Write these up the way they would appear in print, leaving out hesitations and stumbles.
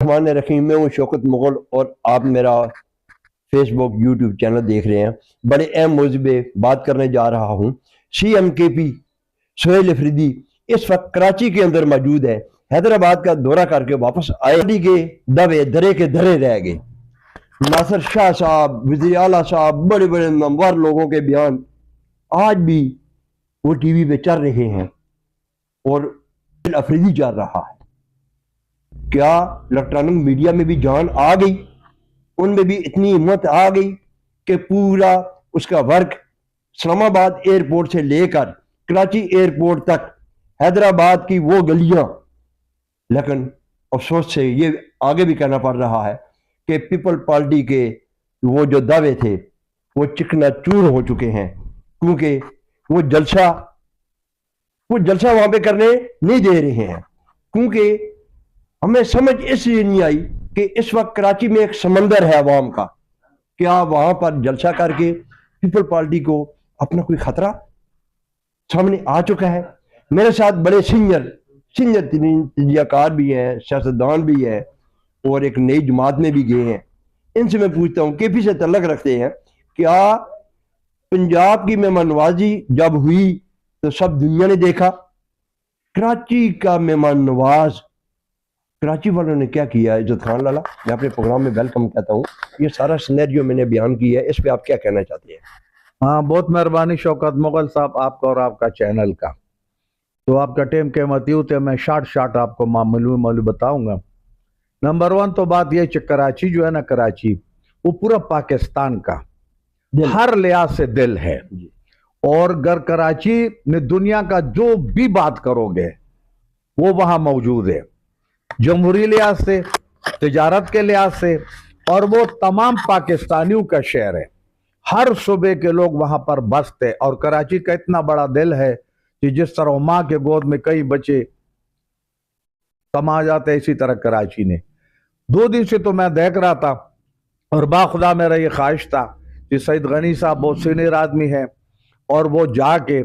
الرحمن الرحیم، میں ہوں شوکت مغل اور آپ میرا فیس بک یوٹیوب چینل دیکھ رہے ہیں۔ بڑے اہم موضوع پہ بات کرنے جا رہا ہوں۔ سی ایم کے پی سہیل افریدی اس وقت کراچی کے اندر موجود ہے۔ حیدرآباد کا دورہ کر کے واپس آئے، پارٹی کے دعوے درے کے دھرے رہ گئے۔ ناصر شاہ صاحب، وزیر اعلیٰ صاحب، بڑے بڑے نامور لوگوں کے بیان آج بھی وہ ٹی وی پہ چل رہے ہیں اور افریدی چل رہا ہے۔ کیا الیکٹرانک میڈیا میں بھی جان آ گئی؟ ان میں بھی اتنی ہمت آ گئی کہ پورا اس کا ورک اسلام آباد ایئرپورٹ سے لے کر کراچی ایئرپورٹ تک، حیدرآباد کی وہ گلیاں۔ لیکن افسوس سے یہ آگے بھی کہنا پڑ رہا ہے کہ پیپل پارٹی کے وہ جو دعوے تھے وہ چکنا چور ہو چکے ہیں، کیونکہ وہ جلسہ وہاں پہ کرنے نہیں دے رہے ہیں۔ کیونکہ ہمیں سمجھ اس لیے نہیں آئی کہ اس وقت کراچی میں ایک سمندر ہے عوام کا، کیا وہاں پر جلسہ کر کے پیپل پارٹی کو اپنا کوئی خطرہ سامنے آ چکا ہے؟ میرے ساتھ بڑے سینئر تجزیہ کار بھی ہیں، سیاستدان بھی ہیں، اور ایک نئی جماعت میں بھی گئے ہیں۔ ان سے میں پوچھتا ہوں، کے پی سے تعلق رکھتے ہیں، کیا پنجاب کی مہمان نوازی جب ہوئی تو سب دنیا نے دیکھا؟ کراچی کا مہمان نواز کراچی والوں نے کیا کیا ہے؟ عزت خان لالا، میں اپنے پروگرام میں ویلکم کہتا ہوں۔ یہ سارا سینیریو میں نے بیان کیا ہے، اس پہ آپ کیا کہنا چاہتے ہیں؟ ہاں، بہت مہربانی شوکت مغل صاحب آپ کا اور آپ کا چینل کا۔ تو آپ کا ٹیم قیمتی ہوتے ہیں، میں شارٹ آپ کو معلوم بتاؤں گا۔ نمبر 1 تو بات یہ کراچی جو ہے نا، کراچی وہ پورا پاکستان کا ہر لحاظ سے دل ہے، اور گر کراچی میں دنیا کا جو بھی بات کرو گے وہ وہاں موجود ہے، جمہوری لحاظ سے، تجارت کے لحاظ سے، اور وہ تمام پاکستانیوں کا شہر ہے۔ ہر صوبے کے لوگ وہاں پر بستے، اور کراچی کا اتنا بڑا دل ہے کہ جس طرح ماں کے گود میں کئی بچے سما جاتے، اسی طرح کراچی نے۔ 2 دن سے تو میں دیکھ رہا تھا، اور باخدا میرا یہ خواہش تھا کہ سید غنی صاحب بہت سینئر آدمی ہے، اور وہ جا کے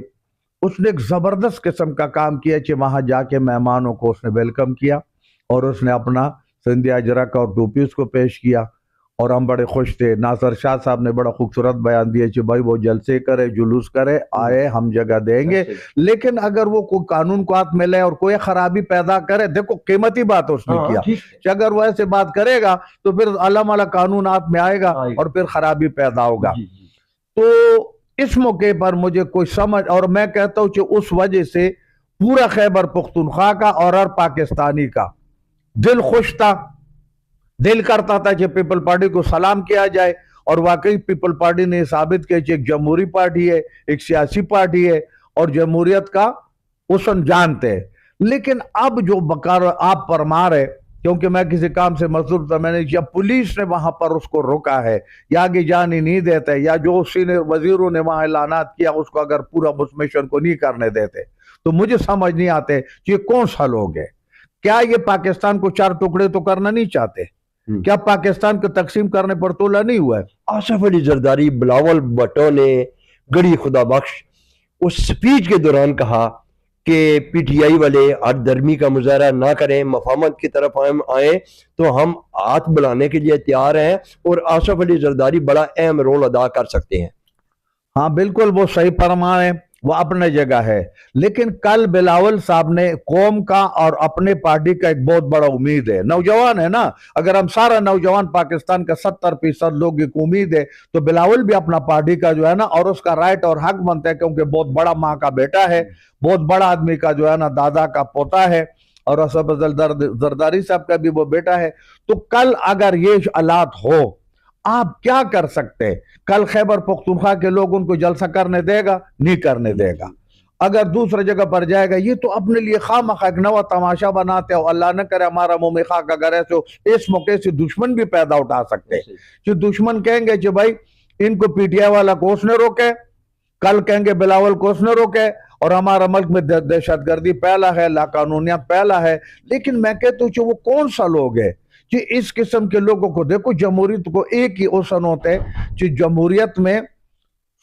اس نے ایک زبردست قسم کا کام کیا کہ وہاں جا کے مہمانوں کو اس نے ویلکم کیا، اور اس نے اپنا سندھی اجرک اور ٹوپی اس کو پیش کیا، اور ہم بڑے خوش تھے۔ ناصر شاہ صاحب نے بڑا خوبصورت بیان دیا کہ بھائی وہ جلسے کرے، جلوس کرے، آئے، ہم جگہ دیں گے، لیکن اگر وہ کوئی قانون کو ہاتھ میں لے اور کوئی خرابی پیدا کرے، دیکھو قیمتی بات اس نے کیا کہ اگر وہ ایسے بات کرے گا تو پھر علم والا قانون ہاتھ میں آئے گا اور پھر خرابی پیدا ہوگا۔ تو اس موقع پر مجھے کوئی سمجھ، اور میں کہتا ہوں کہ اس وجہ سے پورا خیبر پختونخوا کا اور ہر پاکستانی کا دل خوش تھا، دل کرتا تھا کہ پیپل پارٹی کو سلام کیا جائے، اور واقعی پیپل پارٹی نے ثابت کیا کہ ایک جمہوری پارٹی ہے، ایک سیاسی پارٹی ہے، اور جمہوریت کا حسن جانتے ہیں۔ لیکن اب جو بکار آپ فرما رہے، کیونکہ میں کسی کام سے مصروف تھا، میں نے جب پولیس نے وہاں پر اس کو روکا ہے یا آگے جانے نہیں دیتے، یا جو سینئر وزیروں نے وہاں اعلانات کیا اس کو اگر پورا مسمشن کو نہیں کرنے دیتے، تو مجھے سمجھ نہیں آتے کہ یہ کون سا لوگ ہے۔ کیا یہ پاکستان کو 4 ٹکڑے تو کرنا نہیں چاہتے؟ کیا پاکستان کو تقسیم کرنے پر تولا نہیں ہوا ہے؟ آصف علی زرداری، بلاول بھٹو نے گڑی خدا بخش اس سپیچ کے دوران کہا کہ پی ٹی آئی والے ہر درمی کا مظاہرہ نہ کریں، مفاہمت کی طرف آئیں تو ہم ہاتھ بلانے کے لیے تیار ہیں، اور آصف علی زرداری بڑا اہم رول ادا کر سکتے ہیں۔ ہاں بالکل، وہ صحیح فرما ہے، وہ اپنے جگہ ہے۔ لیکن کل بلاول صاحب نے قوم کا اور اپنے پارٹی کا ایک بہت بڑا امید ہے، نوجوان ہے نا، اگر ہم سارا نوجوان پاکستان کا 70% لوگ ایک امید ہے، تو بلاول بھی اپنا پارٹی کا جو ہے نا، اور اس کا رائٹ اور حق بنتا ہے، کیونکہ بہت بڑا ماں کا بیٹا ہے، بہت بڑا آدمی کا جو ہے نا دادا کا پوتا ہے، اور آصف زرداری صاحب کا بھی وہ بیٹا ہے۔ تو کل اگر یہ حالات ہو، آپ کیا کر سکتے؟ کل خیبر پختونخوا کے لوگ ان کو جلسہ کرنے دے گا؟ نہیں کرنے دے گا۔ اگر دوسرے جگہ پر جائے گا، یہ تو اپنے لیے خواہ ایک نوا تماشا بناتے ہو، اللہ نہ کرے ہمارا منہ میں خاک اگر ایسے ہو، اس موقع سے دشمن بھی پیدا اٹھا سکتے ہیں، جو دشمن کہیں گے کہ بھائی ان کو پی ٹی آئی والا کو اس نے روکے، کل کہیں گے بلاول کو اس نے روکے، اور ہمارا ملک میں دہشت گردی پھیلا ہے، لاقانونیت پھیلا ہے۔ لیکن میں کہتا ہوں کہ وہ کون سا لوگ ہے کہ اس قسم کے لوگوں کو دیکھو، جمہوریت کو ایک ہی حسن ہوتا ہے کہ جمہوریت میں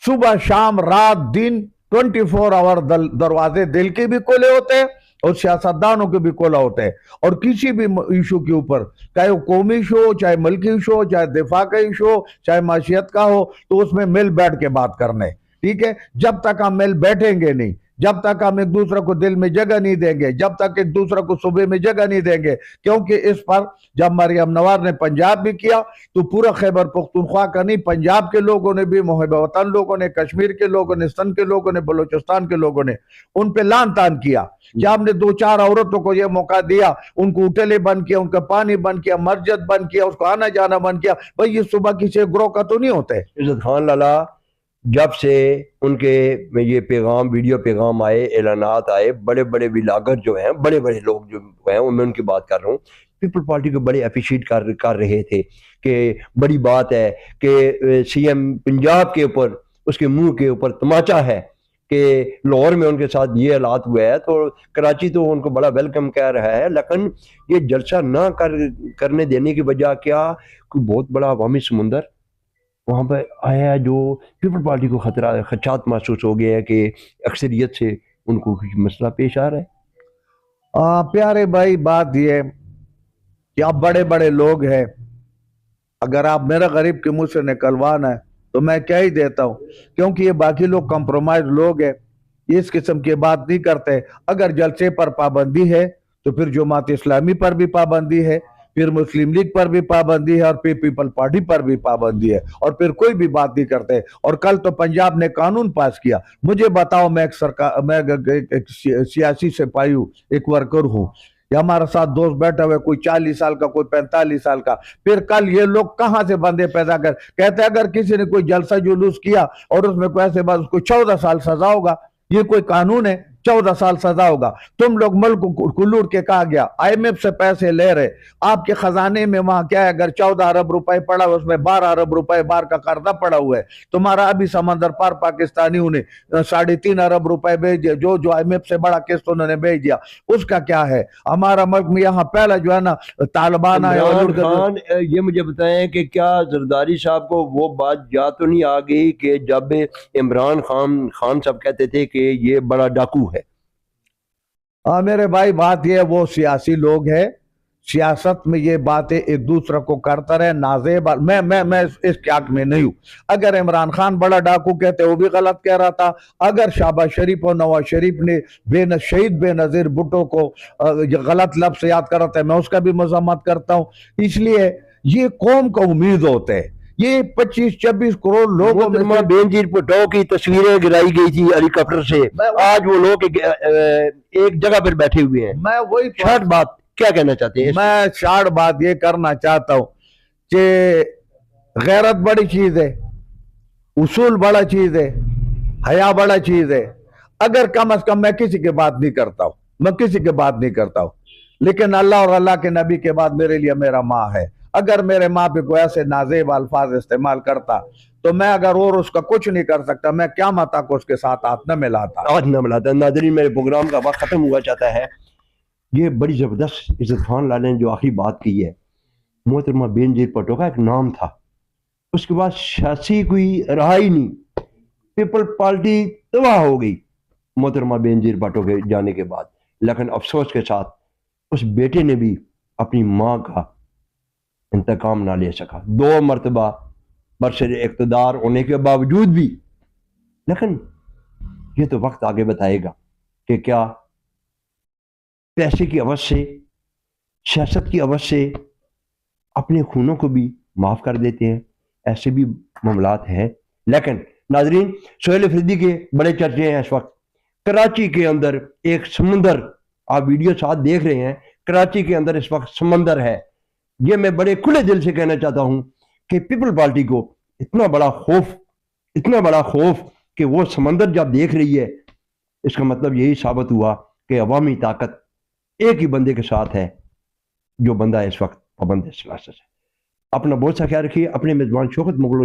صبح شام رات دن 24 آور دروازے دل کے بھی کھلے ہوتے ہیں، और सियासतदानों के भी कोला होते हैं। और किसी भी इशू के ऊपर, चाहे वो कौमी इशू हो, चाहे मुल्की इशू हो, चाहे दिफा का इशू हो, चाहे माशियत का हो, तो उसमें मिल बैठ के बात करने, ठीक है। जब तक हम मिल बैठेंगे नहीं, जब तक हम एक दूसरे को दिल में जगह नहीं देंगे, जब तक एक दूसरे को सूबे में जगह नहीं देंगे, क्योंकि इस पर जब मरियम नवाज ने पंजाब भी किया तो पूरा खैबर पख्तूनख्वा का नहीं, पंजाब के लोगों ने भी, मुहिब वतन लोगों ने, कश्मीर के लोगों ने, सिंध के लोगों ने, बलूचिस्तान के लोगों ने उन पे लान तान किया कि आपने 2-4 औरतों को यह मौका दिया, उनको होटलें बंद किया, उनका पानी बंद किया, मस्जिद बंद किया, उसको आना जाना बंद किया। भाई ये सुबह किसी ग्रोह का तो नहीं होते। इज्जत खान लाला जब से उनके में ये पैगाम, वीडियो पैगाम आए, ऐलानात आए, बड़े बड़े विलागर जो हैं, बड़े बड़े लोग जो हैं, मैं उनकी बात कर रहा हूँ, पीपल पार्टी को बड़े अप्रिशिएट कर रहे थे कि बड़ी बात है कि सीएम पंजाब के ऊपर, उसके मुंह के ऊपर तमाचा है कि लाहौर में उनके साथ ये हालात हुआ है, तो कराची तो उनको बड़ा वेलकम कह रहा है, लेकिन ये जलसा ना करने देने की वजह क्या, कोई बहुत बड़ा अवामी समुंदर वहाँ पर आया है जो पीपल पार्टी को खदशात महसूस हो गया है कि अक्सरियत से उनको कुछ मसला पेश आ रहा है। प्यारे भाई, बात ये कि आप बड़े बड़े लोग हैं, अगर आप मेरा गरीब के मुंह से निकलवाना है तो मैं क्या ही देता हूँ, क्योंकि ये बाकी लोग कंप्रोमाइज लोग हैं, इस किस्म की बात नहीं करते। अगर जलसे पर पाबंदी है तो फिर जमात इस्लामी पर भी पाबंदी है, फिर मुस्लिम लीग पर भी पाबंदी है, और फिर पीपल पार्टी पर भी पाबंदी है, और फिर कोई भी बात नहीं करते। और कल तो पंजाब ने कानून पास किया। मुझे बताओ, मैं एक सरकार, मैं एक सियासी सिपाही हूँ, एक वर्कर हूँ, या हमारे साथ दोस्त बैठा हुआ, कोई 40 साल का, कोई 45 साल का, फिर कल ये लोग कहां से बंदे पैदा कर, कहते हैं अगर किसी ने कोई जलसा जुलूस किया और उसमें कोई ऐसे बात, उसको 14 साल सजा होगा। ये कोई कानून है? 14 साल सजा होगा। तुम लोग मुल्क को लूट के कहा गया, IMF से पैसे ले रहे, आपके खजाने में वहां क्या है, अगर 14 अरब रुपए पड़ा हुआ, उसमें 12 अरब रुपए बाहर का कर्जा पड़ा हुआ है। तुम्हारा अभी समंदर पार पाकिस्तानियों ने 3.5 अरब रुपए भेज दिया, जो IMF से बड़ा किस्त उन्होंने भेज दिया, उसका क्या है? हमारा मुल्क में यहाँ पहला जो है ना तालिबान आया। इमरान खान, ये मुझे बताएं कि क्या जरदारी साहब को वो बात याद तो नहीं आ गई कि जब इमरान खान साहब कहते थे कि ये बड़ा डाकू है? मेरे भाई, बात ये, वो सियासी लोग हैं, सियासत में ये बातें एक दूसरे को करता रहे, नाजेब। मैं इस क्याक में नहीं हूं। अगर इमरान खान बड़ा डाकू कहते, वो भी गलत कह रहा था। अगर शहबाज शरीफ और नवाज शरीफ ने शहीद बेनजीर भुट्टो को गलत लफ्ज से याद करा था, मैं उसका भी मजम्मत करता हूं। इसलिए ये कौम को उम्मीद होते है, ये 25-26 करोड़ लोगों में बेनजीर भुट्टो की तस्वीरें गिराई गई थी हेलीकॉप्टर से, आज वो लोग एक जगह पर बैठे हुए हैं। मैं वही शॉर्ट बात क्या कहना चाहते हैं? मैं शॉर्ट बात ये करना चाहता हूं कि गैरत बड़ी चीज है, उसूल बड़ा चीज है, हया बड़ा चीज है। अगर कम से कम, मैं किसी की बात नहीं करता हूं, मैं किसी की बात नहीं करता हूं, लेकिन अल्लाह और अल्लाह के नबी के बाद मेरे लिए मेरा माँ है। अगर मेरे माँ पे कोई ऐसे नाजेब अल्फाज इस्तेमाल करता तो मैं, अगर और उसका कुछ नहीं कर सकता, मैं क्या मता को उसके साथ हाथ न मिलाता। नाज़रीन, मेरे प्रोग्राम का वक्त खत्म हुआ चाहता है। ये बड़ी जबरदस्त इज्जत खान लाला ने जो आखिरी बात की है, मोहतरमा बेनजीर भुट्टो का एक नाम था, उसके बाद सियासी कोई रहा ही नहीं, पीपल पार्टी तबाह हो गई मोहतरमा बेनजीर भुट्टो के जाने के बाद। लेकिन अफसोस के साथ उस बेटे ने भी अपनी माँ का इंतकाम ना ले सका, 2 मरतबा बरसर इक़्तिदार होने के बावजूद भी। लेकिन ये तो वक्त आगे बताएगा कि क्या पैसे की अवध से, सियासत की अवध से अपने खूनों को भी माफ कर देते हैं, ऐसे भी मामलात हैं। लेकिन नाजरीन, सोहेल अफरीदी के बड़े चर्चे हैं इस वक्त। कराची के अंदर एक समुंदर, आप वीडियो साथ देख रहे हैं, कराची के अंदर इस वक्त समंदर है। ये मैं बड़े खुले दिल से कहना चाहता हूं कि पीपल पार्टी को इतना बड़ा खौफ कि वो समंदर जब देख रही है, इसका मतलब यही साबित हुआ कि अवामी ताकत एक ही बंदे के साथ है, जो बंदा इस वक्त पाबंद सियासत है। अपना बहुत सा ख्याल रखिए। अपने मेजबान शौकत मुगल